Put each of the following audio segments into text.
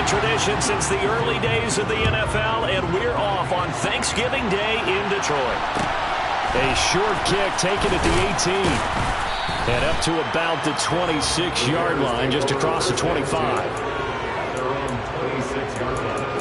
tradition since the early days of the NFL, and we're off on Thanksgiving Day in Detroit. A short kick taken at the 18. And up to about the 26-yard line, just across the 25. Their own 26-yard line.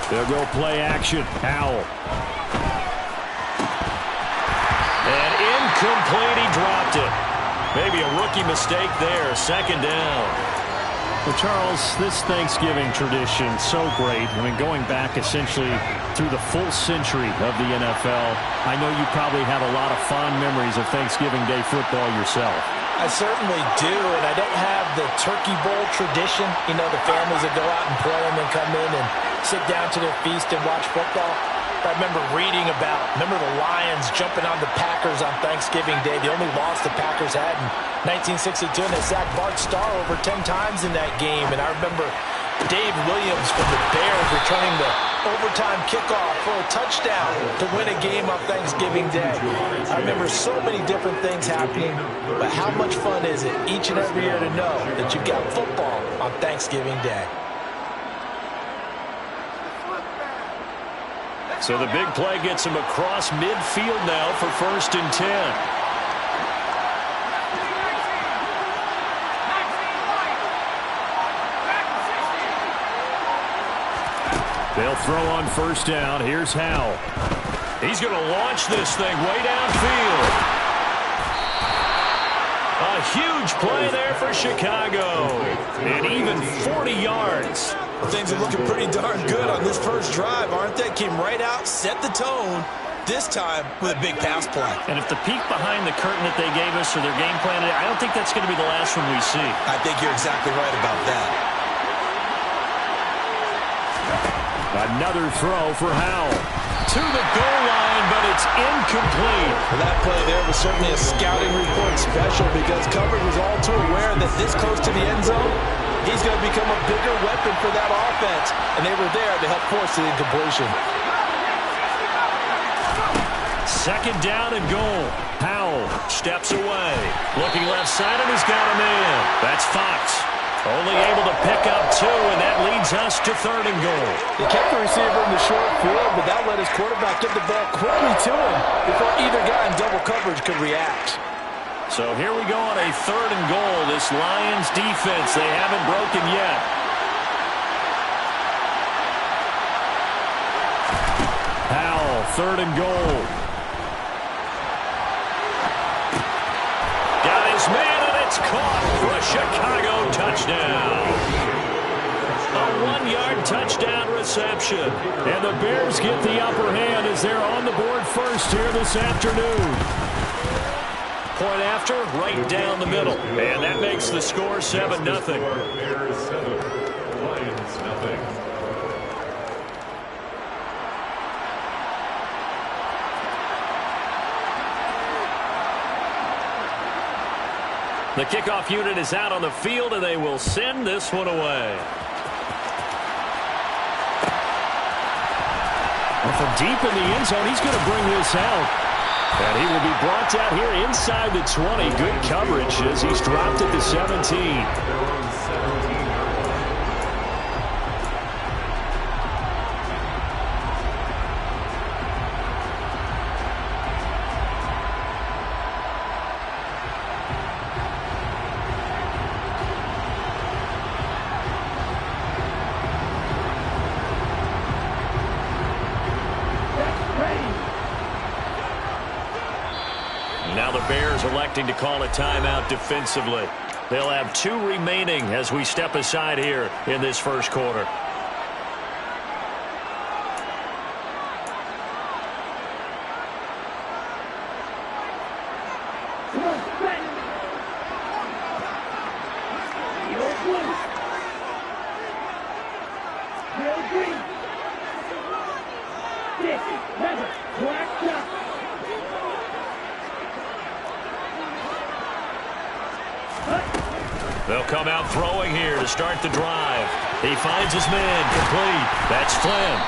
They'll go play action. Howell. And incomplete. He dropped it. Maybe a rookie mistake there. Second down. Well, Charles, this Thanksgiving tradition, so great. I mean, going back essentially through the full century of the NFL, I know you probably have a lot of fond memories of Thanksgiving Day football yourself. I certainly do, and I don't have the Turkey Bowl tradition. You know, the families that go out and pray and then come in and sit down to their feast and watch football. I remember reading about, the Lions jumping on the Packers on Thanksgiving Day. The only loss the Packers had in 1962, and they sacked Bart Starr over 10 times in that game. And I remember Dave Williams from the Bears returning the overtime kickoff for a touchdown to win a game on Thanksgiving Day. I remember so many different things happening, but how much fun is it each and every year to know that you've got football on Thanksgiving Day? So the big play gets him across midfield now for 1st and 10. They'll throw on 1st down. Here's Howell. He's going to launch this thing way downfield. A huge play there for Chicago. And even 40 yards. Things are looking pretty darn good on this first drive, aren't they? Came right out, set the tone, this time with a big pass play. And if the peek behind the curtain that they gave us or their game plan, I don't think that's going to be the last one we see. I think you're exactly right about that. Another throw for Howell. To the goal line, but it's incomplete. Well, that play there was certainly a scouting report special because coverage was all too aware that this close to the end zone, he's going to become a bigger weapon for that offense, and they were there to help force the incompletion. 2nd down and goal. Howell steps away. Looking left side, and he's got him in. That's Fox. Only able to pick up 2, and that leads us to 3rd and goal. He kept the receiver in the short field, but that let his quarterback get the ball quickly to him before either guy in double coverage could react. So here we go on a 3rd and goal. This Lions defense, they haven't broken yet. Howell, 3rd and goal. Got his man, and it's caught for a Chicago touchdown. A 1-yard touchdown reception. And the Bears get the upper hand as they're on the board first here this afternoon. Point after, right down the middle. And that makes the score 7-0. Bears 7, Lions 0. The kickoff unit is out on the field, and they will send this one away. And from deep in the end zone, he's going to bring this out. And he will be brought down here inside the 20. Good coverage as he's dropped at the 17. Their own 17-yard line. Now the Bears electing to call a timeout defensively. They'll have 2 remaining as we step aside here in this first quarter. They'll come out throwing here to start the drive. He finds his man, complete. That's Flynn.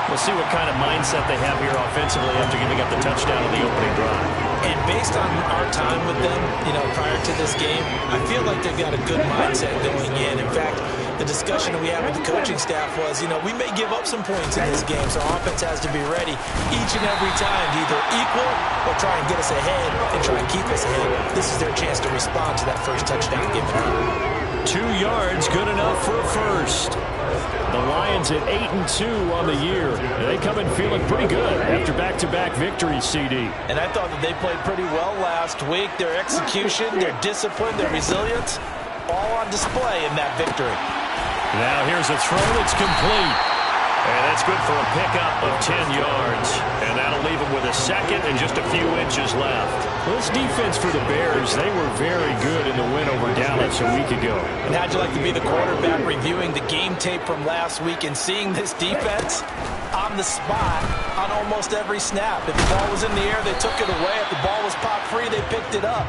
We'll see what kind of mindset they have here offensively after giving up the touchdown on the opening drive. And based on our time with them, prior to this game, I feel like they've got a good mindset going in. In fact, the discussion that we had with the coaching staff was, we may give up some points in this game, so our offense has to be ready each and every time to either equal or try and get us ahead and try and keep us ahead. This is their chance to respond to that first touchdown given up. 2 yards, good enough for a first. The Lions at 8-2 on the year. They come in feeling pretty good after back-to-back victories, CD. And I thought that they played pretty well last week. Their execution, their discipline, their resilience, all on display in that victory. Now here's a throw that's complete. And that's good for a pickup of 10 yards. And that'll leave him with a second and just a few inches left. This defense for the Bears, they were very good in the win over Dallas a week ago. And how'd you like to be the quarterback reviewing the game tape from last week and seeing this defense on the spot on almost every snap? If the ball was in the air, they took it away. If the ball was popped free, they picked it up.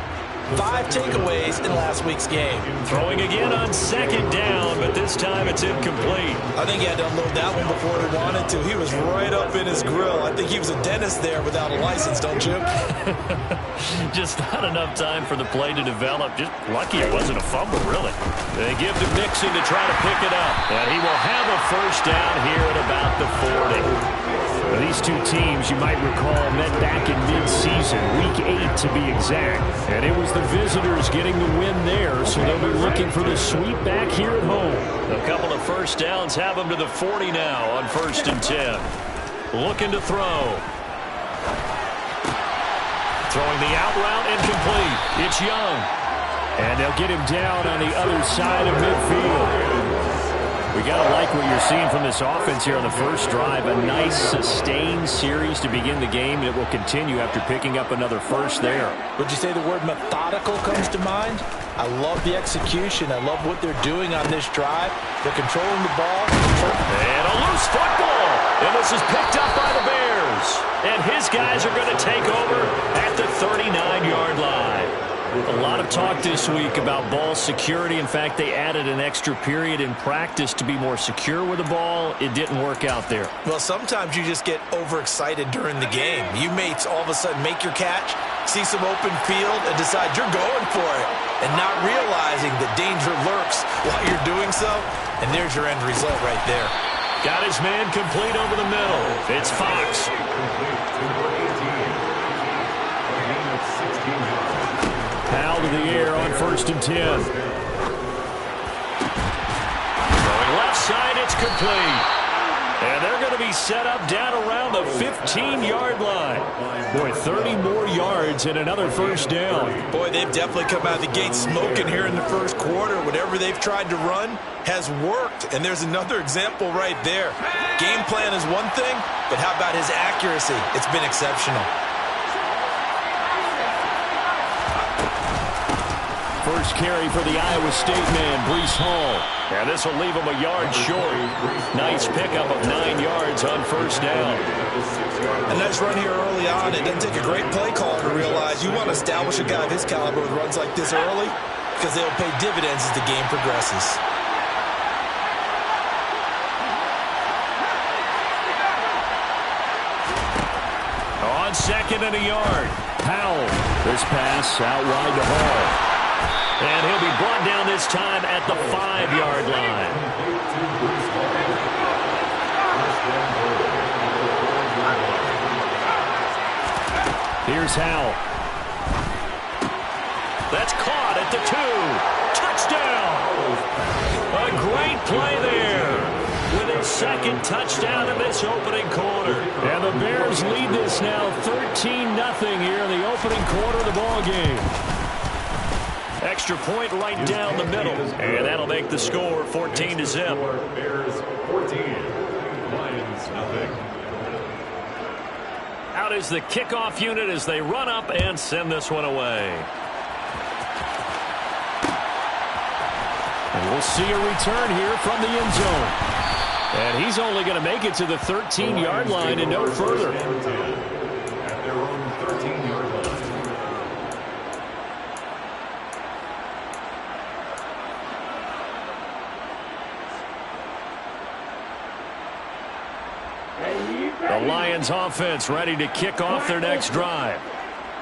5 takeaways in last week's game. Throwing again on second down, but this time it's incomplete. I think he had to unload that one before he wanted to. He was right up in his grill. I think he was a dentist there without a license, don't you? Just not enough time for the play to develop. Just lucky it wasn't a fumble, really. They give to Mixon to try to pick it up. And he will have a first down here at about the 40. Now, these two teams, you might recall, met back in mid-season, Week 8 to be exact. And it was the visitors getting the win there, so they'll be looking for the sweep back here at home. A couple of first downs have them to the 40 now on 1st and 10. Looking to throw. Throwing the out route incomplete. It's Young. And they'll get him down on the other side of midfield. We got to like what you're seeing from this offense here on the first drive. A nice, sustained series to begin the game, and it will continue after picking up another first there. Would you say the word methodical comes to mind? I love the execution. I love what they're doing on this drive. They're controlling the ball. And a loose football. And this is picked up by the Bears. And his guys are going to take over at the 39-yard line. A lot of talk this week about ball security. In fact, they added an extra period in practice to be more secure with the ball. It didn't work out there. Well, sometimes you just get overexcited during the game. You may all of a sudden make your catch, see some open field, and decide you're going for it, and not realizing that danger lurks while you're doing so. And there's your end result right there. Got his man complete over the middle. It's Fox. Powell to the air on 1st and 10. Going left side, it's complete. And they're going to be set up down around the 15-yard line. Boy, 30 more yards and another first down. Boy, they've definitely come out of the gate smoking here in the first quarter. Whatever they've tried to run has worked. And there's another example right there. Game plan is one thing, but how about his accuracy? It's been exceptional. First carry for the Iowa State man, Breece Hall. And this will leave him a yard short. Nice pickup of 9 yards on first down. A nice run here early on. It doesn't take a great play caller to realize you want to establish a guy of his caliber with runs like this early because they'll pay dividends as the game progresses. On 2nd and a yard. Powell. This pass out wide to Hall. And he'll be brought down this time at the 5-yard line. Here's Howell. That's caught at the 2. Touchdown. A great play there. With his second touchdown in this opening quarter. And the Bears lead this now 13-0 here in the opening quarter of the ball game. Extra point right down the middle. And that'll make the score 14-0. Bears 14, Lions nothing. Out is the kickoff unit as they run up and send this one away. And we'll see a return here from the end zone. And he's only going to make it to the 13-yard line and no further. At their own 13-yard line. The Lions offense ready to kick off their next drive.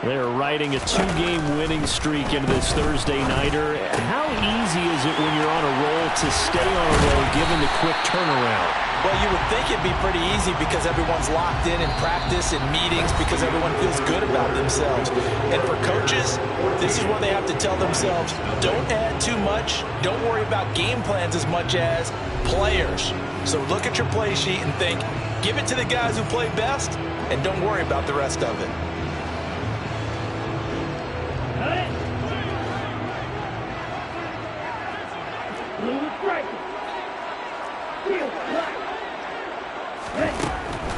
They're riding a 2-game winning streak into this Thursday nighter. How easy is it when you're on a roll to stay on a roll given the quick turnaround? Well, you would think it'd be pretty easy because everyone's locked in practice and meetings because everyone feels good about themselves. And for coaches, this is where they have to tell themselves, don't add too much. Don't worry about game plans as much as players. So look at your play sheet and think, give it to the guys who play best, and don't worry about the rest of it.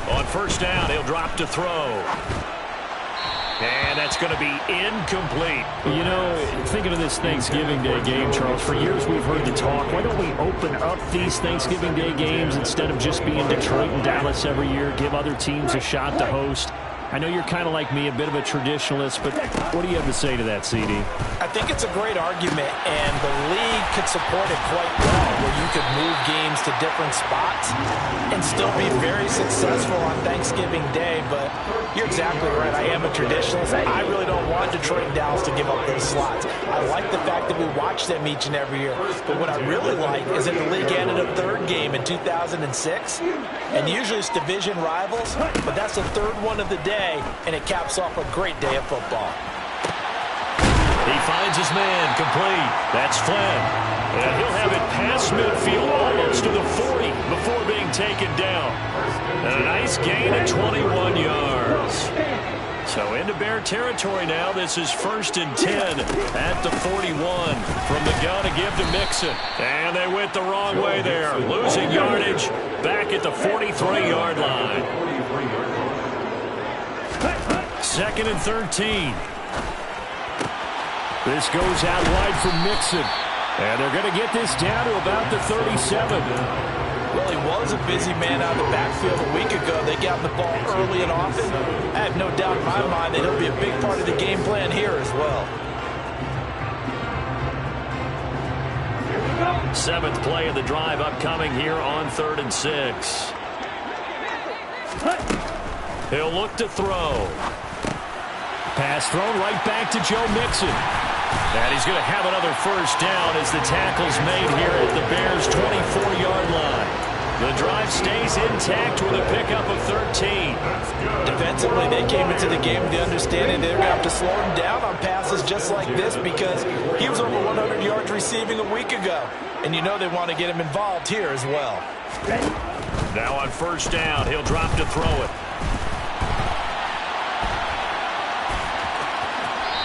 On first down, he'll drop to throw. And that's going to be incomplete. You know, thinking of this Thanksgiving Day game, Charles, for years we've heard the talk, why don't we open up these Thanksgiving Day games instead of just being Detroit and Dallas every year, give other teams a shot to host? I know you're kind of like me, a bit of a traditionalist, but what do you have to say to that, CD? I think it's a great argument, and the league could support it quite well, where you could move games to different spots and still be very successful on Thanksgiving Day. But you're exactly right. I am a traditionalist. I really don't want Detroit and Dallas to give up those slots. I like the fact that we watch them each and every year. But what I really like is that the league added a third game in 2006, and usually it's division rivals, but that's the third one of the day. And it caps off a great day of football. He finds his man complete. That's Flynn. And he'll have it past midfield almost to the 40 before being taken down. And a nice gain of 21 yards. So into Bear territory now. This is 1st and 10 at the 41. From the gun to give to Mixon. And they went the wrong way there. Losing yardage back at the 43-yard line. 2nd and 13. This goes out wide for Mixon. And they're going to get this down to about the 37. Well, he was a busy man out of the backfield a week ago. They got the ball early and often. I have no doubt in my mind that he'll be a big part of the game plan here as well. 7th play of the drive upcoming here on 3rd and 6. He'll look to throw. Pass thrown right back to Joe Mixon. And he's going to have another first down as the tackle's made here at the Bears' 24-yard line. The drive stays intact with a pickup of 13. Defensively, they came into the game with the understanding they're going to have to slow him down on passes just like this because he was over 100 yards receiving a week ago. And you know they want to get him involved here as well. Now on first down, he'll drop to throw it.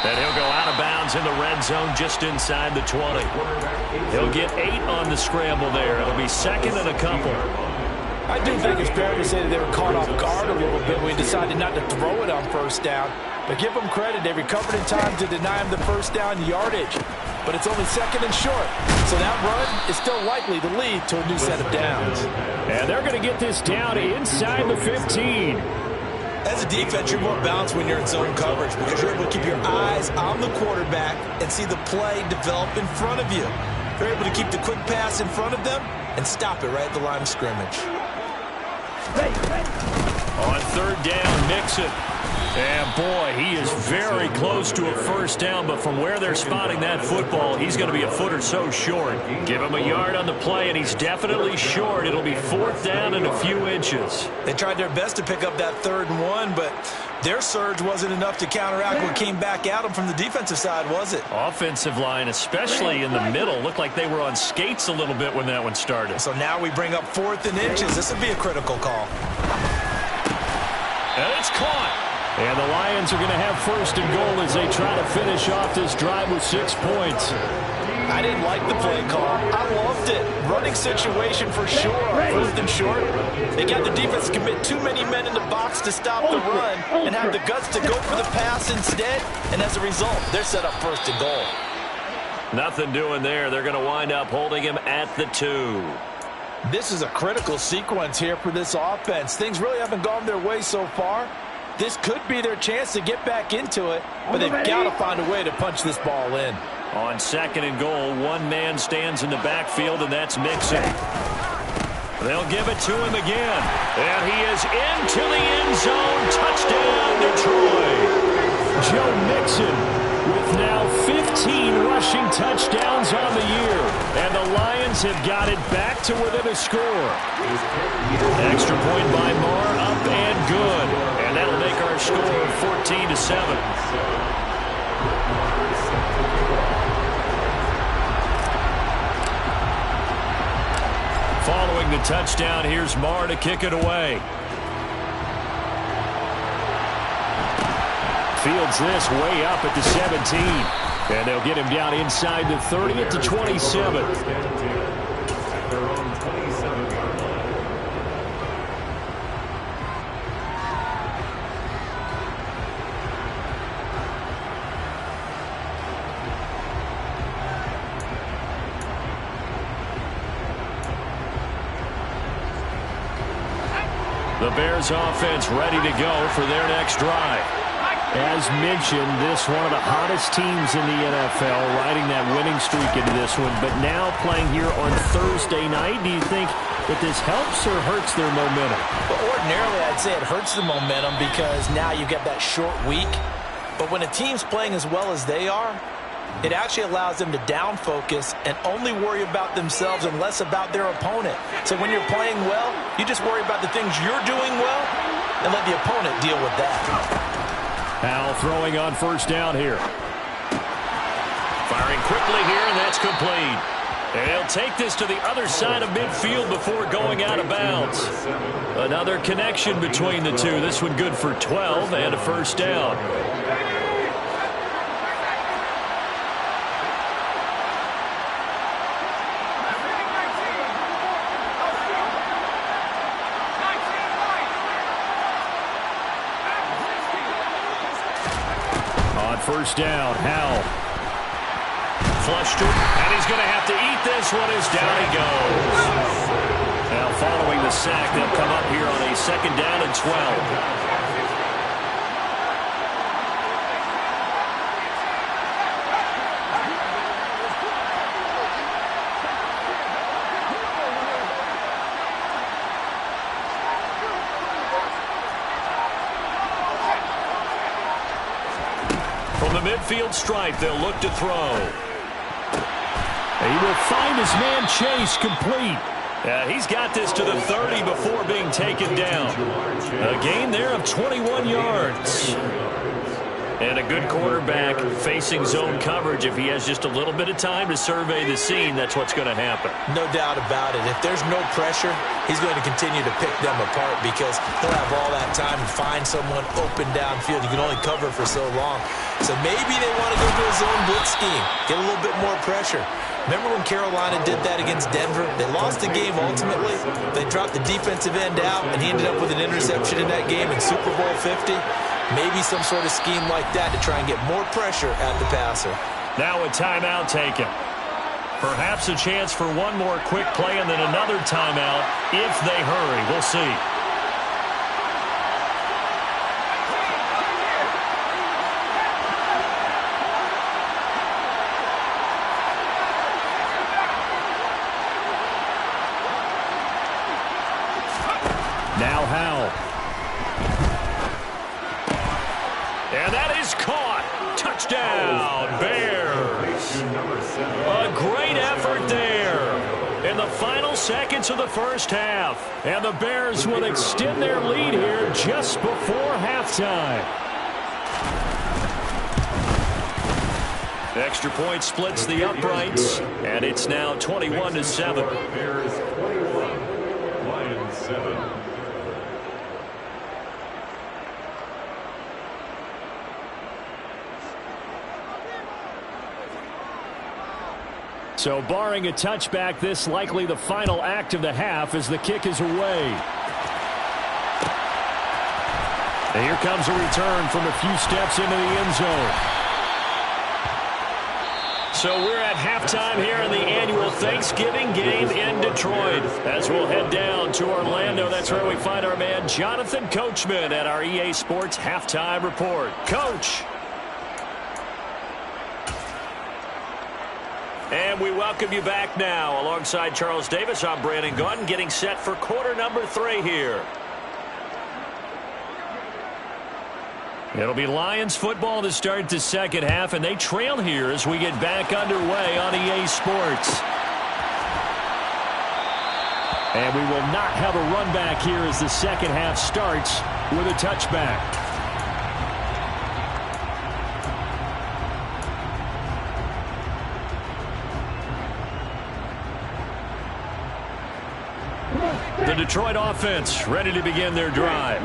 And he'll go out of bounds in the red zone just inside the 20. He'll get 8 on the scramble there. It'll be 2nd and a couple. I do think it's fair to say that they were caught off guard a little bit when we decided not to throw it on first down. But give them credit. They recovered in time to deny him the first down yardage. But it's only 2nd and short. So that run is still likely to lead to a new set of downs. And they're going to get this down inside the 15. As a defense, you're more balanced when you're in zone coverage because you're able to keep your eyes on the quarterback and see the play develop in front of you. You're able to keep the quick pass in front of them and stop it right at the line of scrimmage. On 3rd down, Mixon. And boy, he is very close to a first down, but from where they're spotting that football, he's going to be a foot or so short. Give him a yard on the play, and he's definitely short. It'll be 4th down and a few inches. They tried their best to pick up that 3rd and 1, but their surge wasn't enough to counteract what came back at them from the defensive side, was it? Offensive line, especially in the middle, looked like they were on skates a little bit when that one started. So now we bring up 4th and inches. This would be a critical call. And it's caught. And the Lions are going to have 1st and goal as they try to finish off this drive with 6 points. I didn't like the play call. I loved it. Running situation for sure. 1st and short. They got the defense to commit too many men in the box to stop the run and have the guts to go for the pass instead. And as a result, they're set up 1st and goal. Nothing doing there. They're going to wind up holding him at the 2. This is a critical sequence here for this offense. Things really haven't gone their way so far. This could be their chance to get back into it, but they've got to find a way to punch this ball in. On 2nd and goal, one man stands in the backfield, and that's Mixon. They'll give it to him again. And he is into the end zone. Touchdown, Detroit. Joe Mixon with now 15 rushing touchdowns on the year. And the Lions have got it back to within a score. Extra point by Marr, up and good. And that'll make our score 14-7. Following the touchdown, here's Marr to kick it away. Fields this way up at the 17. And they'll get him down inside the 30 at the 27. The Bears offense ready to go for their next drive. As mentioned, this one of the hottest teams in the NFL, riding that winning streak into this one, but now playing here on Thursday night. Do you think that this helps or hurts their momentum? Well, ordinarily, I'd say it hurts the momentum because now you get that short week. But when a team's playing as well as they are, it actually allows them to down focus and only worry about themselves and less about their opponent. So when you're playing well, you just worry about the things you're doing well and let the opponent deal with that. Howell throwing on first down here. Firing quickly here, and that's complete. And he'll take this to the other side of midfield before going out of bounds. Another connection between the two. This one good for 12 and a first down. First down, Howell. Flushed it, and he's going to have to eat this one as down he goes. Now following the sack, they'll come up here on a second down and 12. Midfield stripe, they'll look to throw. He will find his man Chase complete. He's got this to the 30 before being taken down. A gain there of 21 yards. And a good quarterback facing zone coverage. If he has just a little bit of time to survey the scene, that's what's going to happen. No doubt about it. If there's no pressure, he's going to continue to pick them apart because he'll have all that time to find someone open downfield. You can only cover for so long. So maybe they want to go to a zone blitz scheme, get a little bit more pressure. Remember when Carolina did that against Denver? They lost the game ultimately. They dropped the defensive end out, and he ended up with an interception in that game in Super Bowl 50. Maybe some sort of scheme like that to try and get more pressure at the passer. Now a timeout taken. Perhaps a chance for one more quick play and then another timeout if they hurry. We'll see. Now Howell. And that is caught. Touchdown, Bears. A great effort there in the final seconds of the first half. And the Bears will extend their lead here just before halftime. Extra point splits the uprights, and it's now 21-7. Bears 21, Lions 7. So barring a touchback, this likely the final act of the half as the kick is away. And here comes a return from a few steps into the end zone. So we're at halftime here in the annual Thanksgiving game in Detroit. As we'll head down to Orlando, that's where we find our man Jonathan Coachman at our EA Sports Halftime Report. Coach. And And we welcome you back now. Alongside Charles Davis, I'm Brandon Gaudin, getting set for quarter number 3 here. It'll be Lions football to start the second half, and they trail here as we get back underway on EA Sports. And we will not have a run back here as the second half starts with a touchback. The Detroit offense ready to begin their drive.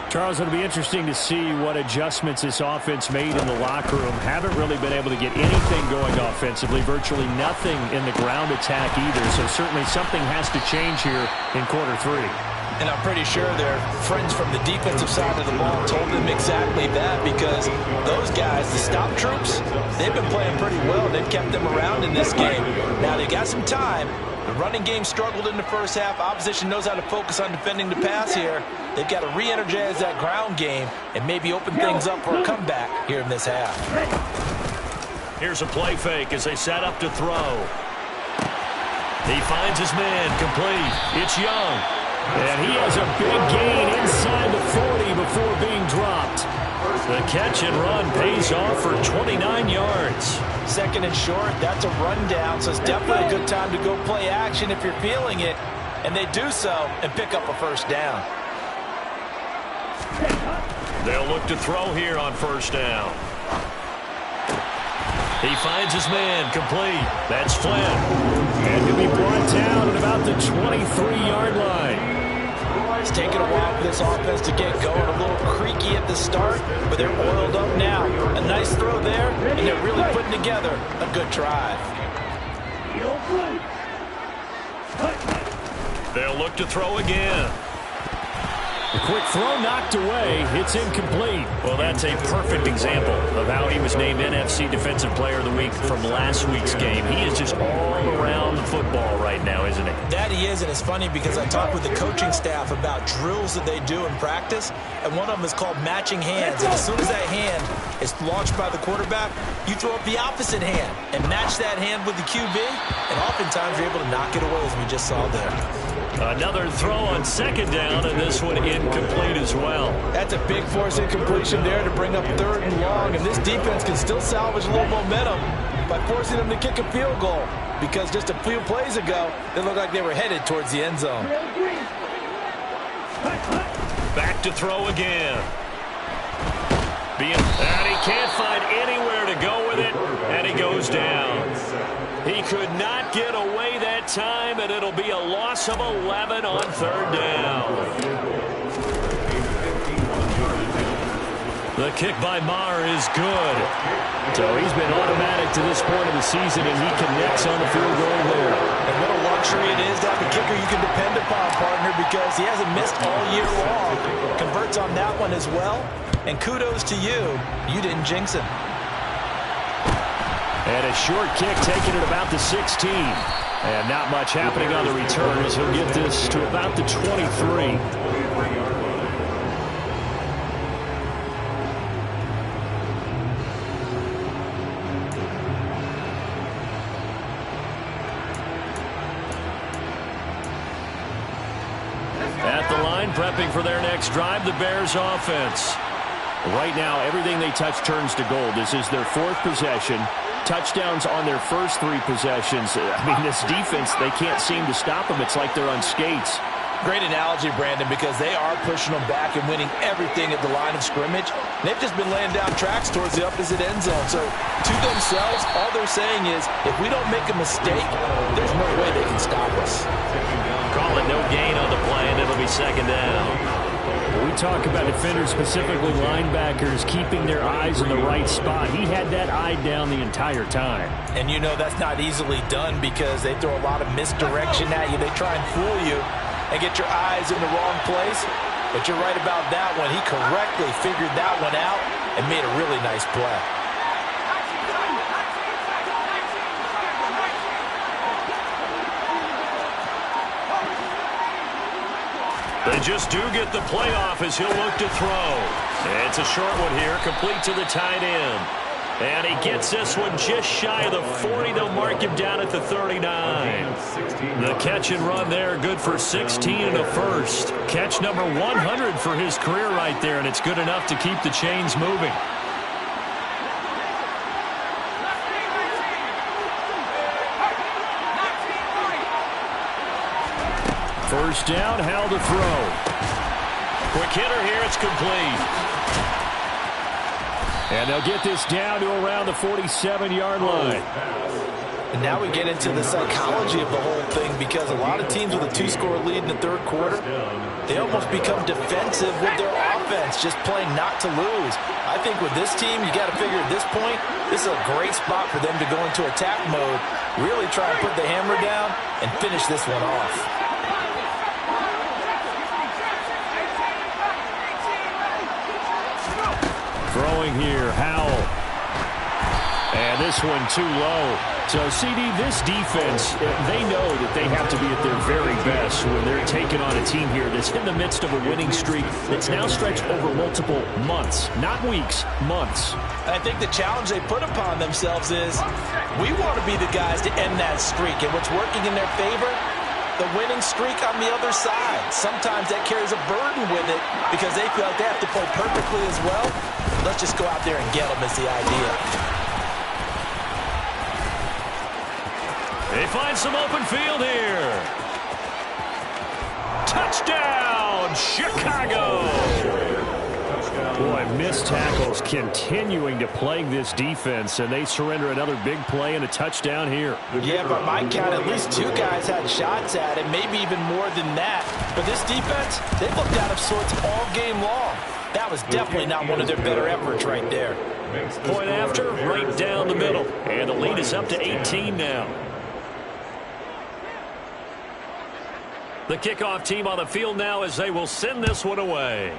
Charles, it'll be interesting to see what adjustments this offense made in the locker room. Haven't really been able to get anything going offensively, virtually nothing in the ground attack either. So certainly something has to change here in quarter 3. And I'm pretty sure their friends from the defensive side of the ball told them exactly that, because those guys, the stop troops, they've been playing pretty well. They've kept them around in this game. Now they got some time. The running game struggled in the first half. Opposition knows how to focus on defending the pass here. They've got to re-energize that ground game and maybe open things up for a comeback here in this half. Here's a play fake as they set up to throw. He finds his man, complete. It's Young. And he has a big gain inside the 40 before being dropped. The catch and run pays off for 29 yards. Second and short, that's a rundown, so it's definitely a good time to go play action if you're feeling it. And they do so and pick up a first down. They'll look to throw here on first down. He finds his man, complete. That's Flynn. And he'll be brought down at about the 23-yard line. It's taken a while for this offense to get going. A little creaky at the start, but they're oiled up now. A nice throw there, and they're really putting together a good drive. They'll look to throw again. A quick throw knocked away. It's incomplete. Well, that's a perfect example of how he was named NFC Defensive Player of the Week from last week's game. He is just all around the football right now, isn't he? That he is, and it's funny because I talked with the coaching staff about drills that they do in practice, and one of them is called matching hands. And as soon as that hand is launched by the quarterback, you throw up the opposite hand and match that hand with the QB, and oftentimes you're able to knock it away, as we just saw there. Another throw on second down, and this one incomplete as well. That's a big force incompletion there to bring up third and long, and this defense can still salvage a little momentum by forcing them to kick a field goal, because just a few plays ago, they looked like they were headed towards the end zone. Back to throw again. And he can't find anywhere to go with it, and he goes down. He could not get away that time, and it'll be a loss of 11 on third down. The kick by Maher is good. So he's been automatic to this point of the season, and he connects on the field goal there. And what a luxury it is to have a kicker you can depend upon, partner, because he hasn't missed all year long. Converts on that one as well. And kudos to you. You didn't jinx him. And a short kick taken at about the 16. And not much happening on the return as he'll get this to about the 23. At the line, prepping for their next drive, the Bears offense. Right now, everything they touch turns to gold. This is their 4th possession. Touchdowns on their first 3 possessions. I mean, this defense, they can't seem to stop them. It's like they're on skates. Great analogy, Brandon, because they are pushing them back and winning everything at the line of scrimmage. They've just been laying down tracks towards the opposite end zone. So to themselves, all they're saying is, if we don't make a mistake, there's no way they can stop us. Call it no gain on the play, and it'll be second down. We talk about defenders, specifically linebackers, keeping their eyes in the right spot. He had that eye down the entire time. And you know that's not easily done because they throw a lot of misdirection at you. They try and fool you and get your eyes in the wrong place. But you're right about that one. He correctly figured that one out and made a really nice play. They just do get the playoff as he'll look to throw. It's a short one here, complete to the tight end. And he gets this one just shy of the 40. They'll mark him down at the 39. The catch and run there, good for 16 and a first. Catch number 100 for his career right there, and it's good enough to keep the chains moving. First down, Howell to throw. Quick hitter here, it's complete. And they'll get this down to around the 47-yard line. And now we get into the psychology of the whole thing, because a lot of teams with a 2-score lead in the third quarter, they almost become defensive with their offense, just playing not to lose. I think with this team, you got to figure at this point, this is a great spot for them to go into attack mode, really try and put the hammer down and finish this one off. Throwing here, Howell. And this one too low. So, CD, this defense, they know that they have to be at their very best when they're taking on a team here that's in the midst of a winning streak that's now stretched over multiple months, not weeks, months. I think the challenge they put upon themselves is, we want to be the guys to end that streak. And what's working in their favor? The winning streak on the other side. Sometimes that carries a burden with it because they feel like they have to play perfectly as well. Let's just go out there and get them is the idea. They find some open field here. Touchdown, Chicago! Boy, missed tackles continuing to plague this defense, and they surrender another big play and a touchdown here. Yeah, by my count, at least 2 guys had shots at it, maybe even more than that. But this defense, they looked out of sorts all game long. That was definitely not one of their better efforts right there. Point after, right down the middle. And the lead is up to 18 now. The kickoff team on the field now as they will send this one away.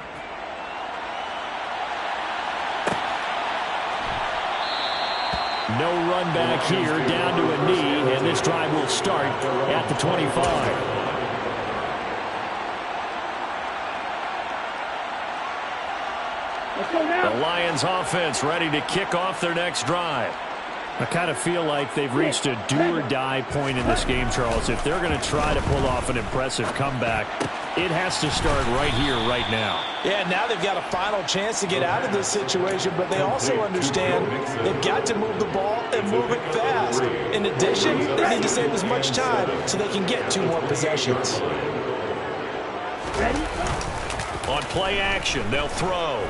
No run back here, down to a knee, and this drive will start at the 25. The Lions offense ready to kick off their next drive. I kind of feel like they've reached a do-or-die point in this game, Charles. If they're going to try to pull off an impressive comeback, it has to start right here, right now. Yeah, now they've got a final chance to get out of this situation, but they also understand they've got to move the ball and move it fast. In addition, they need to save as much time so they can get 2 more possessions. Ready? On play action, they'll throw.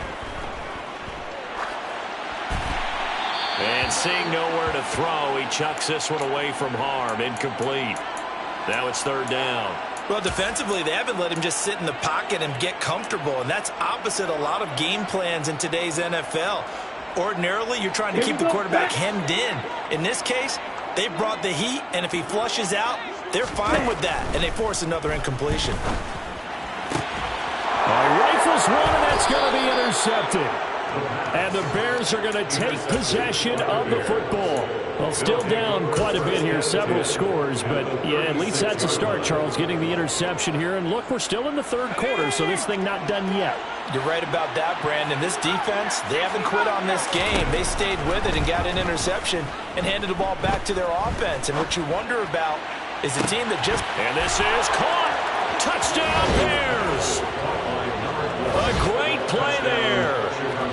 And seeing nowhere to throw, he chucks this one away from harm. Incomplete. Now it's third down. Well, defensively, they haven't let him just sit in the pocket and get comfortable, and that's opposite a lot of game plans in today's NFL. Ordinarily, you're trying to keep the quarterback hemmed in. In this case, they brought the heat, and if he flushes out, they're fine with that, and they force another incompletion. Rifles one, and that's going to be intercepted. And the Bears are going to take possession of the football. Well, still down quite a bit here, several scores, but yeah, at least that's a start, Charles, getting the interception here. And look, we're still in the third quarter, so this thing not done yet. You're right about that, Brandon. This defense, they haven't quit on this game. They stayed with it and got an interception and handed the ball back to their offense. And what you wonder about is a team that just... And this is caught. Touchdown, Bears. A great play there.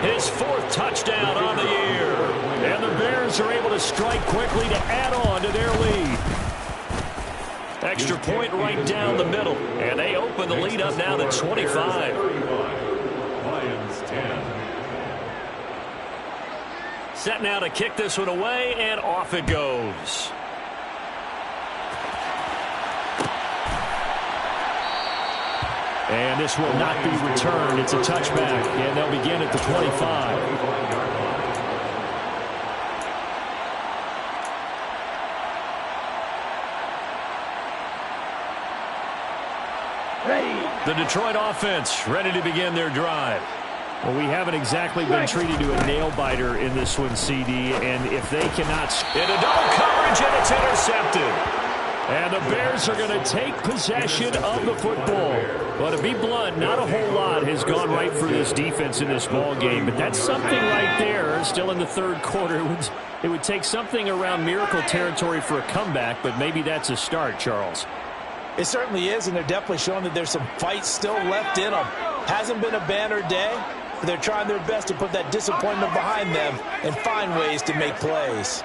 His 4th touchdown on the year. And the Bears are able to strike quickly to add on to their lead. Extra point right down the middle. And they open the lead up now to 25. Lions 10. Set now to kick this one away, and off it goes. And this will not be returned. It's a touchback, and they'll begin at the 25. The Detroit offense ready to begin their drive. Well, we haven't exactly been treated to a nail-biter in this one, CD, and if they cannot... Into double coverage, and it's intercepted. And the Bears are going to take possession of the football. But to be blunt, not a whole lot has gone right for this defense in this ball game. But that's something right there. Still in the third quarter. It would take something around miracle territory for a comeback, but maybe that's a start, Charles. It certainly is, and they're definitely showing that there's some fight still left in them. Hasn't been a banner day, but they're trying their best to put that disappointment behind them and find ways to make plays.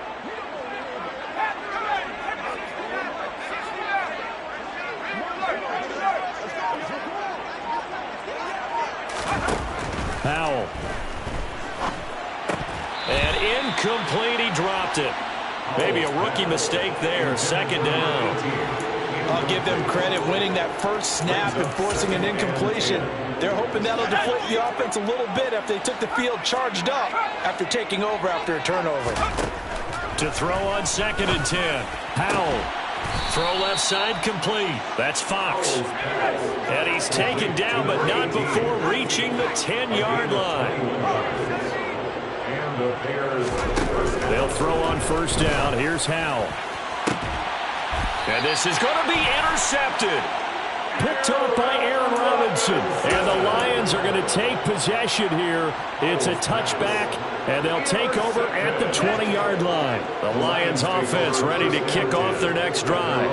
Powell. And incomplete, he dropped it. Maybe a rookie mistake there, second down. I'll give them credit winning that first snap and forcing an incompletion. They're hoping that'll deflate the offense a little bit after they took the field charged up after taking over after a turnover. To throw on 2nd and 10. Powell. Throw left side complete. That's Fox. And he's taken down, but not before reaching the 10-yard line. They'll throw on first down. Here's Howell. And this is going to be intercepted. Picked off by Aaron Robinson. And the Lions are going to take possession here. It's a touchback, and they'll take over at the 20-yard line. The Lions offense ready to kick off their next drive.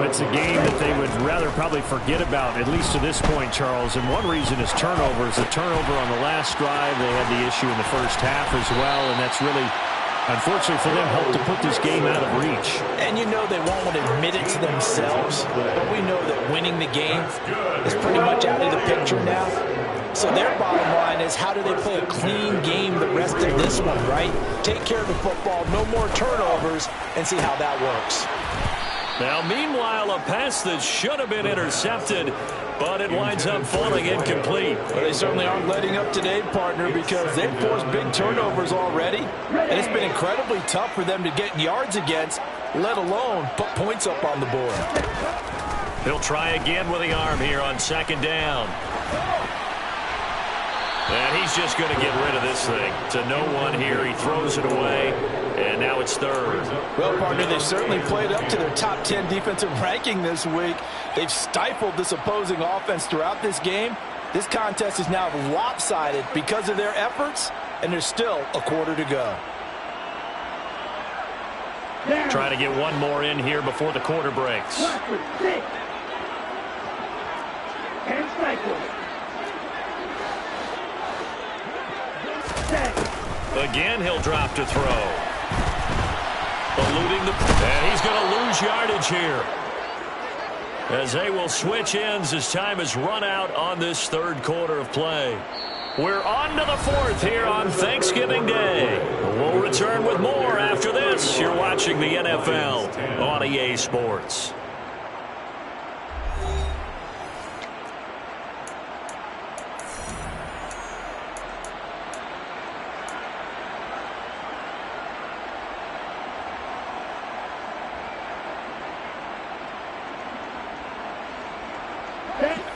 It's a game that they would rather probably forget about, at least to this point, Charles. And one reason is turnovers. The turnover on the last drive, they had the issue in the first half as well, and that's really, unfortunately for them, helped to put this game out of reach. And you know they won't admit it to themselves, but we know that winning the game is pretty much out of the picture now. So their bottom line is, how do they play a clean game the rest of this one, right? Take care of the football, no more turnovers, and see how that works. Now, meanwhile, a pass that should have been intercepted, but it winds up falling incomplete. Well, they certainly aren't letting up today, partner, because they've forced big turnovers already, and it's been incredibly tough for them to get yards against, let alone put points up on the board. He'll try again with the arm here on 2nd down. And he's just going to get rid of this thing. To no one here. He throws it away, and now it's 3rd. Well, partner, they've certainly played up to their top 10 defensive ranking this week. They've stifled this opposing offense throughout this game. This contest is now lopsided because of their efforts, and there's still a quarter to go. Trying to get one more in here before the quarter breaks. Again, he'll drop to throw. Eluding and he's going to lose yardage here. As they will switch ends as time has run out on this 3rd quarter of play. We're on to the 4th here on Thanksgiving Day. We'll return with more after this. You're watching the NFL on EA Sports.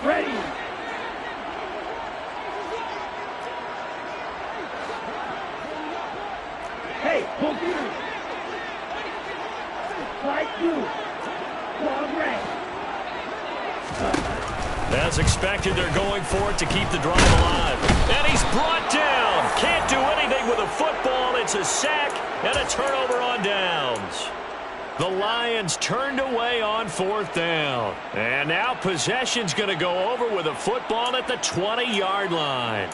Ready. Hey, both you. Like you. Long range. As expected, they're going for it to keep the drive alive. And he's brought down. Can't do anything with a football. It's a sack and a turnover on downs. The Lions turned away on 4th down. And now possession's going to go over with a football at the 20-yard line.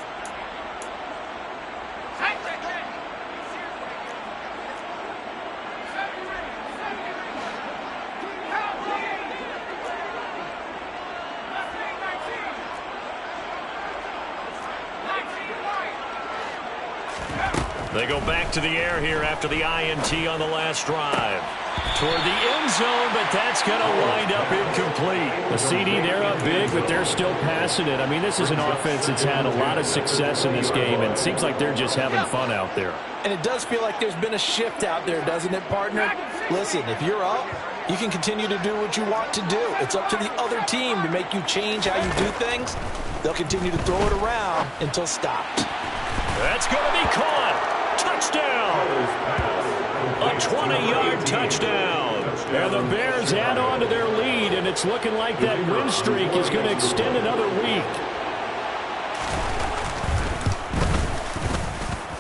They go back to the air here after the INT on the last drive. Toward the end zone, but that's going to wind up incomplete. The CD, they're up big, but they're still passing it. I mean, this is an offense that's had a lot of success in this game, and it seems like they're just having fun out there. And it does feel like there's been a shift out there, doesn't it, partner? Listen, if you're up, you can continue to do what you want to do. It's up to the other team to make you change how you do things. They'll continue to throw it around until stopped. That's going to be caught. Touchdown. A 20-yard touchdown. And the Bears add on to their lead, and it's looking like that win streak is going to extend another week.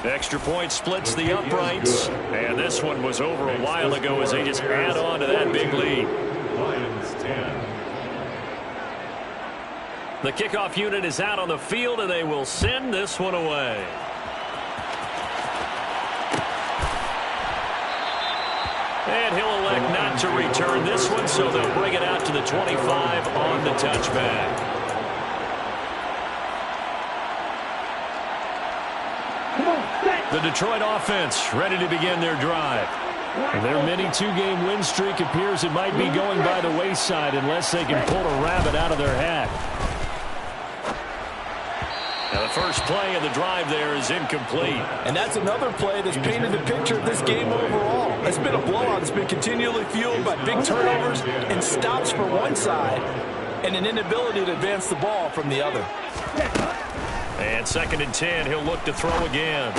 Extra point splits the uprights, and this one was over a while ago as they just add on to that big lead. Lions 10. The kickoff unit is out on the field, and they will send this one away. And he'll elect not to return this one, so they'll bring it out to the 25 on the touchback. The Detroit offense ready to begin their drive. Their mini two-game win streak appears it might be going by the wayside unless they can pull a rabbit out of their hat. Now the first play of the drive there is incomplete. And that's another play that's painted the picture of this game overall. It's been a blowout. It's been continually fueled by big turnovers and stops for one side and an inability to advance the ball from the other. And 2nd and 10, he'll look to throw again.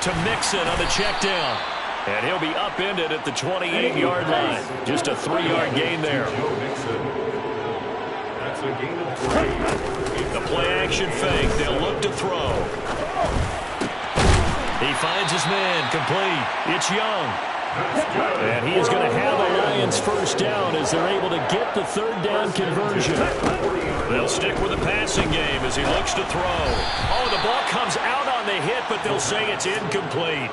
To Mixon on the check down. And he'll be upended at the 28-yard line. Just a 3-yard gain there. That's a gain of 3. The play-action fake. They'll look to throw. He finds his man. Complete. It's Young. And he is going to have the Lions first down as they're able to get the 3rd down conversion. They'll stick with the passing game as he looks to throw. Oh, the ball comes out on the hit, but they'll say it's incomplete.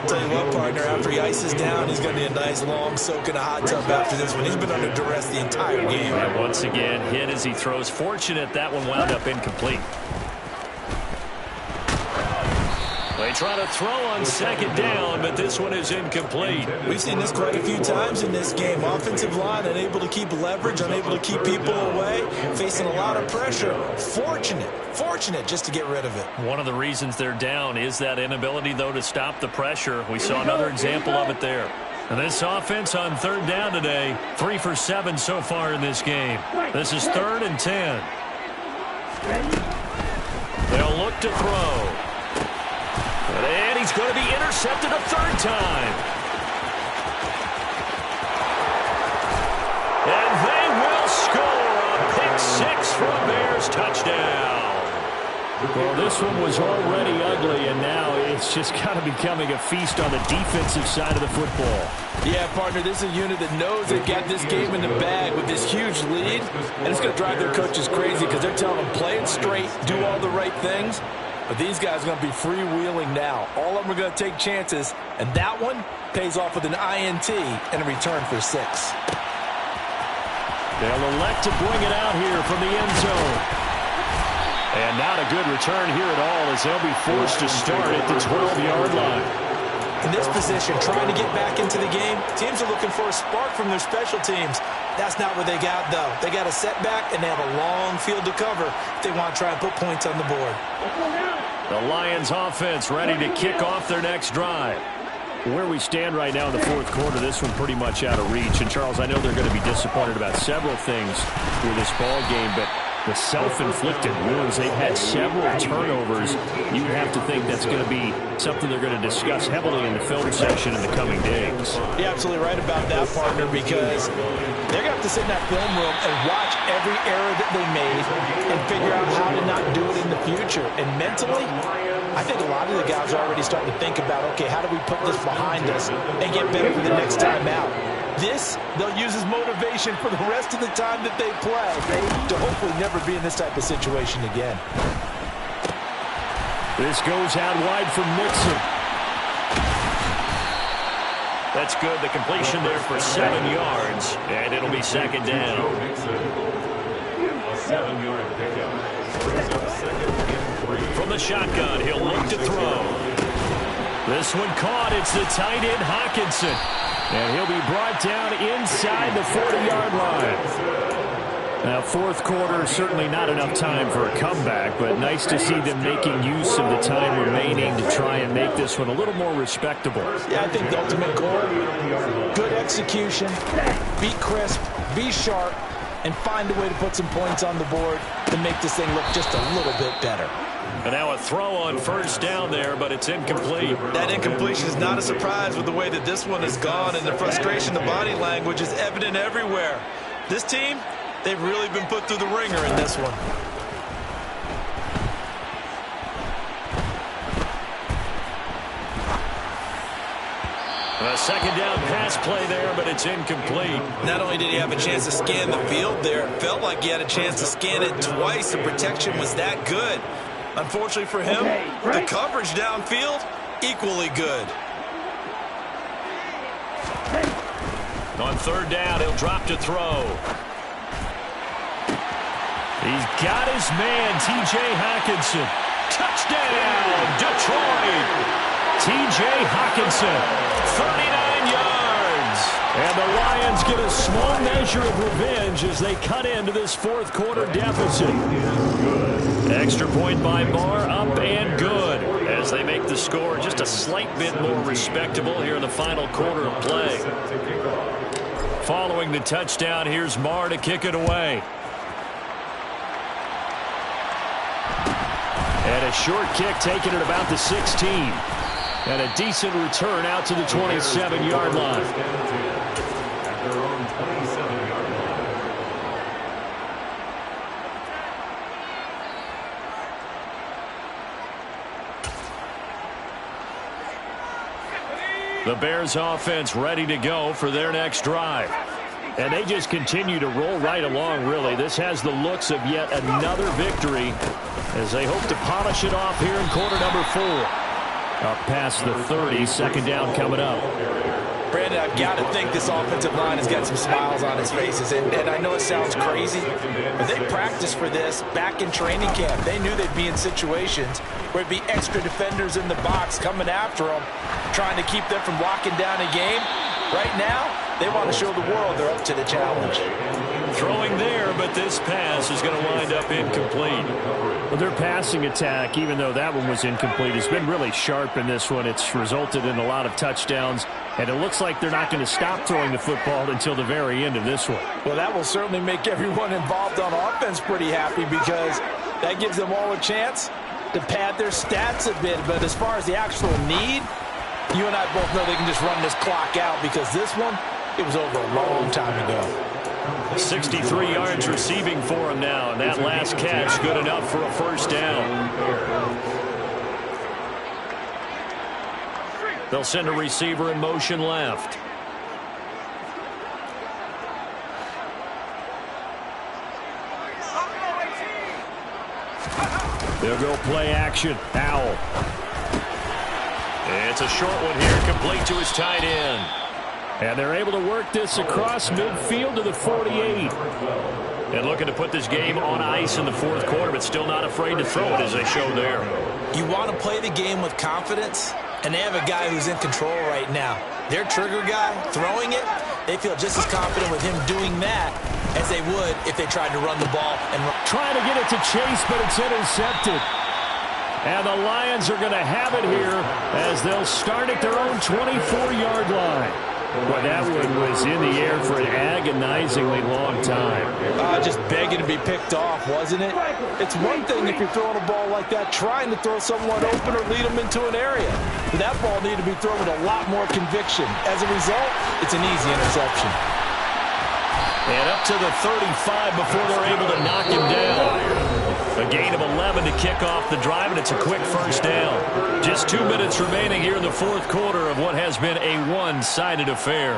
Tell you what, partner, after he ices down, he's going to be a nice long soak in a hot tub after this one. He's been under duress the entire game. And once again, hit as he throws. Fortunate that one wound up incomplete. They try to throw on 2nd down, but this one is incomplete. We've seen this quite a few times in this game. Offensive line unable to keep leverage, unable to keep people away, facing a lot of pressure. Fortunate just to get rid of it. One of the reasons they're down is that inability, though, to stop the pressure. We saw another example of it there. And this offense on 3rd down today, 3 for 7 so far in this game. This is 3rd and 10. They'll look to throw. And he's going to be intercepted a 3rd time. And they will score a pick 6 for a Bears touchdown. Well, this one was already ugly, and now it's just kind of becoming a feast on the defensive side of the football. Yeah, partner, this is a unit that knows they've got this game in the bag with this huge lead, and it's going to drive their coaches crazy because they're telling them play it straight, do all the right things. But these guys are going to be freewheeling now. All of them are going to take chances, and that one pays off with an INT and a return for 6. They'll elect to bring it out here from the end zone. And not a good return here at all as they'll be forced to start at the 12-yard line. In this position, trying to get back into the game, teams are looking for a spark from their special teams. That's not what they got, though. They got a setback, and they have a long field to cover if they want to try and put points on the board. The Lions offense ready to kick off their next drive. Where we stand right now in the 4th quarter, this one pretty much out of reach. And, Charles, I know they're going to be disappointed about several things with this ball game, but the self-inflicted wounds, they've had several turnovers. You have to think that's going to be something they're going to discuss heavily in the film session in the coming days. You're absolutely right about that, partner, because they're going to have to sit in that film room and watch every error that they made and figure out how to not do it in the future. And mentally, I think a lot of the guys are already starting to think about, okay, how do we put this behind us and get better for the next time out? This, they'll use as motivation for the rest of the time that they play to hopefully never be in this type of situation again. This goes out wide for Mixon. That's good. The completion there for 7 yards, and it'll be 2nd down. A 7-yard pickup. Brings up 2nd and 3. From the shotgun, he'll look to throw. This one caught. It's the tight end, Hockenson. And he'll be brought down inside the 40-yard line. Now, 4th quarter, certainly not enough time for a comeback, but nice to see them making use of the time remaining to try and make this one a little more respectable. Yeah, I think the ultimate goal, good execution, be crisp, be sharp, and find a way to put some points on the board to make this thing look just a little bit better. And now a throw on first down there, but it's incomplete. That incompletion is not a surprise with the way that this one has gone, and the frustration, the body language is evident everywhere. This team, they've really been put through the ringer in this one. A second down pass play there, but it's incomplete. Not only did he have a chance to scan the field there, it felt like he had a chance to scan it twice. The protection was that good. Unfortunately for him, the coverage downfield, equally good. On third down, he'll drop to throw. He's got his man, T.J. Hockenson. Touchdown, Detroit. T.J. Hockenson, 39 yards. And the Lions get a small measure of revenge as they cut into this fourth quarter deficit. Extra point by Barr, up and good, as they make the score just a slight bit more respectable here in the final quarter of play. Following the touchdown, here's Marr to kick it away. And a short kick taken at about the 16. And a decent return out to the 27-yard line. At their own 27-yard line. The Bears offense ready to go for their next drive. And they just continue to roll right along, really. This has the looks of yet another victory as they hope to polish it off here in quarter number 4. Up past the 30, second down coming up. Brandon, I've got to think this offensive line has got some smiles on its faces. And I know it sounds crazy, but they practiced for this back in training camp. They knew they'd be in situations where it'd be extra defenders in the box coming after them, trying to keep them from locking down a game. Right now, they want to show the world they're up to the challenge. Throwing there, but this pass is going to wind up incomplete. Well, their passing attack, even though that one was incomplete, has been really sharp in this one. It's resulted in a lot of touchdowns, and it looks like they're not going to stop throwing the football until the very end of this one. Well, that will certainly make everyone involved on offense pretty happy because that gives them all a chance to pad their stats a bit. But as far as the actual need, you and I both know they can just run this clock out because this one, it was over a long time ago. 63 yards receiving for him now, and that last catch good enough for a first down. They'll send a receiver in motion left. They'll go play action. Powell. It's a short one here, complete to his tight end. And they're able to work this across midfield to the 48. And looking to put this game on ice in the fourth quarter, but still not afraid to throw it as they show there. You want to play the game with confidence, and they have a guy who's in control right now. Their trigger guy, throwing it, they feel just as confident with him doing that as they would if they tried to run the ball. And trying to get it to Chase, but it's intercepted. And the Lions are going to have it here as they'll start at their own 24-yard line. Well, that one was in the air for an agonizingly long time. Just begging to be picked off, wasn't it? It's one thing if you're throwing a ball like that, trying to throw someone open or lead them into an area. But that ball needed to be thrown with a lot more conviction. As a result, it's an easy interception. And up to the 35 before they're able to knock him down. A gain of 11 to kick off the drive, and it's a quick first down. Just 2 minutes remaining here in the fourth quarter of what has been a one-sided affair.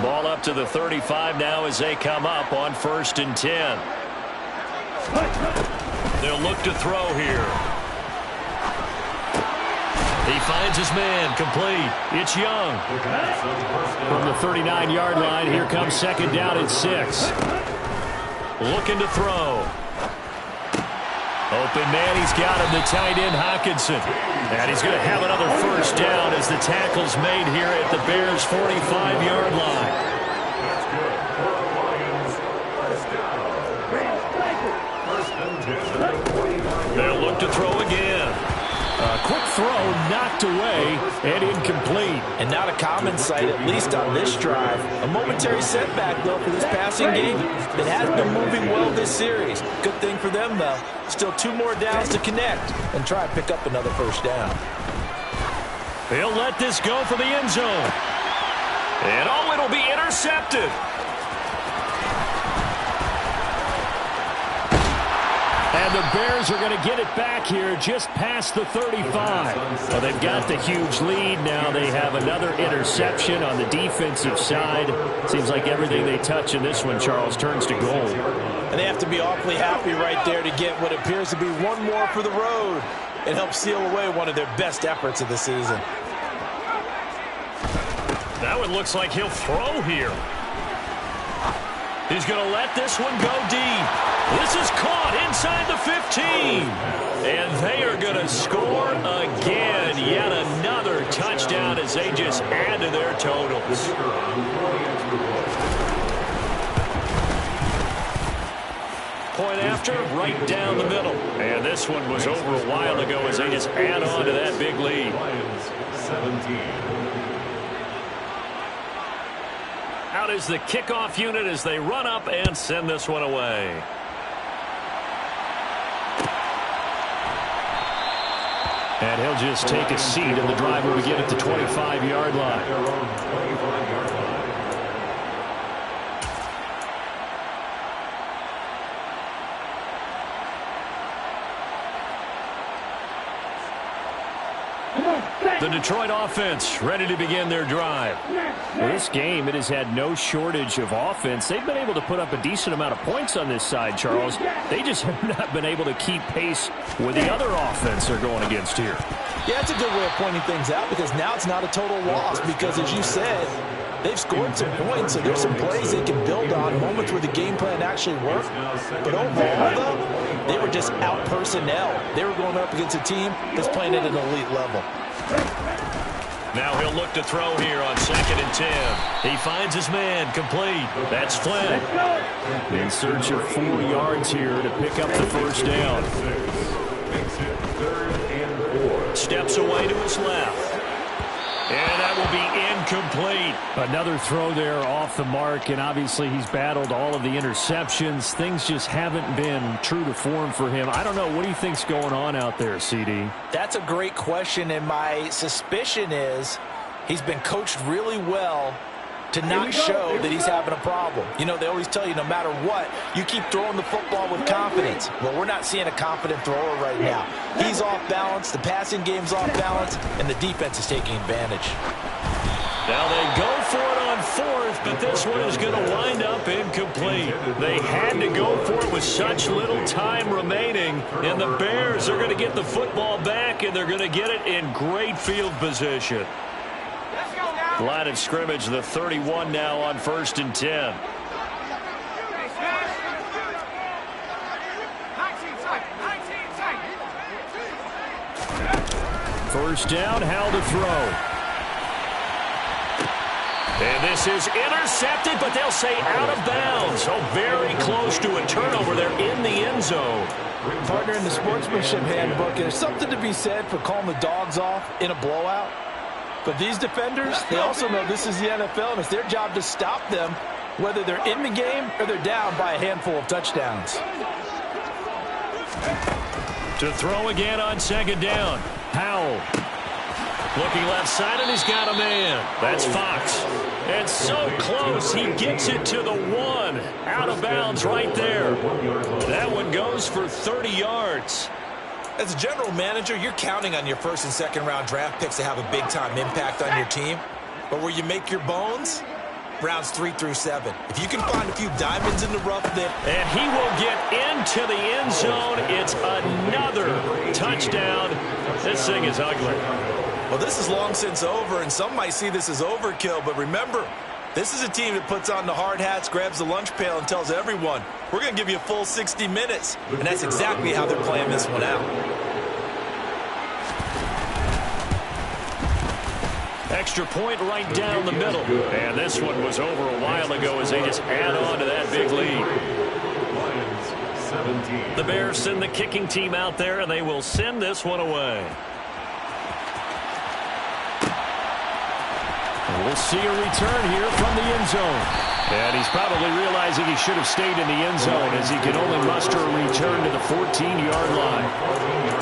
Ball up to the 35 now as they come up on 1st and 10. They'll look to throw here. He finds his man, complete. It's Young. From the 39-yard line, here comes second down and 6. Looking to throw. Open man, he's got him, the tight end, Hockenson. And he's going to have another first down as the tackle's made here at the Bears' 45-yard line. They'll look to throw again. Quick throw knocked away and incomplete. And not a common sight, at least on this drive. A momentary setback, though, for this passing game. It has been moving well this series. Good thing for them, though. Still 2 more downs to connect and try and pick up another first down. He'll let this go for the end zone. And oh, it'll be intercepted. And the Bears are going to get it back here just past the 35. Well, they've got the huge lead. Now they have another interception on the defensive side. Seems like everything they touch in this one, Charles, turns to gold. And they have to be awfully happy right there to get what appears to be one more for the road and help seal away one of their best efforts of the season. Now it looks like he'll throw here. He's going to let this one go deep. This is caught inside the 15. And they are going to score again. Yet another touchdown as they just add to their totals. Point after, right down the middle. And this one was over a while ago as they just add on to that big lead. Lions 17. Out is the kickoff unit as they run up and send this one away. And he'll just take a seat, and the drive will begin at the 25-yard line. Their own 25-yard line. The Detroit offense ready to begin their drive. Well, this game, it has had no shortage of offense. They've been able to put up a decent amount of points on this side, Charles. They just have not been able to keep pace with the other offense they're going against here. Yeah, it's a good way of pointing things out because now it's not a total loss because, as you said, they've scored some points, so there's some plays they can build on, moments where the game plan actually worked. But overall, though, they were just out personnel. They were going up against a team that's playing at an elite level. Now he'll look to throw here on 2nd and 10. He finds his man complete. That's Flynn. In search of 4 yards here to pick up the first down. Makes it 3rd and 4. Steps away to his left. And that will be incomplete. Another throw there off the mark, and obviously he's battled all of the interceptions. Things just haven't been true to form for him. I don't know. What do you think's going on out there, CD? That's a great question, and my suspicion is he's been coached really well to not show that he's having a problem. You know, they always tell you no matter what, you keep throwing the football with confidence. Well, we're not seeing a confident thrower right now. He's off balance, the passing game's off balance, and the defense is taking advantage. Now they go for it on 4th, but this one is going to wind up incomplete. They had to go for it with such little time remaining, and the Bears are going to get the football back, and they're going to get it in great field position. Line of scrimmage, the 31 now on 1st and 10. First down, Howell to throw. And this is intercepted, but they'll say out of bounds. So very close to a turnover. They're in the end zone. Partner, in the sportsmanship handbook, there's something to be said for calling the dogs off in a blowout. But these defenders, they also know this is the NFL, and it's their job to stop them, whether they're in the game or they're down by a handful of touchdowns. To throw again on 2nd down. Howell. Looking left side, and he's got a man. That's Fox. And so close, he gets it to the 1. Out of bounds right there. That one goes for 30 yards. As a general manager, you're counting on your 1st and 2nd round draft picks to have a big-time impact on your team. But where you make your bones, rounds 3 through 7. If you can find a few diamonds in the rough there. And he will get into the end zone. It's another touchdown. This thing is ugly. Well, this is long since over, and some might see this as overkill. But remember, this is a team that puts on the hard hats, grabs the lunch pail, and tells everyone, we're going to give you a full 60 minutes. And that's exactly how they're playing this one out. Extra point right down the middle. And this one was over a while ago as they just add on to that big lead. Lions 17. The Bears send the kicking team out there, and they will send this one away. We'll see a return here from the end zone. And he's probably realizing he should have stayed in the end zone as he can only muster a return to the 14-yard line.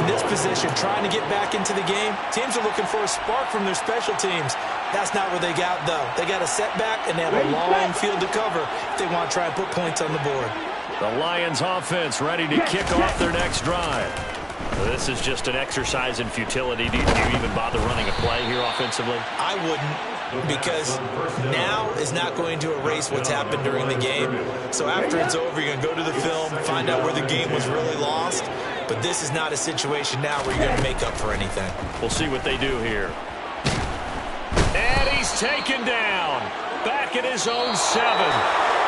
In this position, trying to get back into the game, teams are looking for a spark from their special teams. That's not what they got, though. They got a setback, and they have a long field to cover if they want to try and put points on the board. The Lions offense ready to kick off their next drive. This is just an exercise in futility. Do you even bother running a play here offensively? I wouldn't, because now is not going to erase what's happened during the game. So after it's over, you're going to go to the film, find out where the game was really lost. But this is not a situation now where you're going to make up for anything. We'll see what they do here. And he's taken down. Back at his own 7.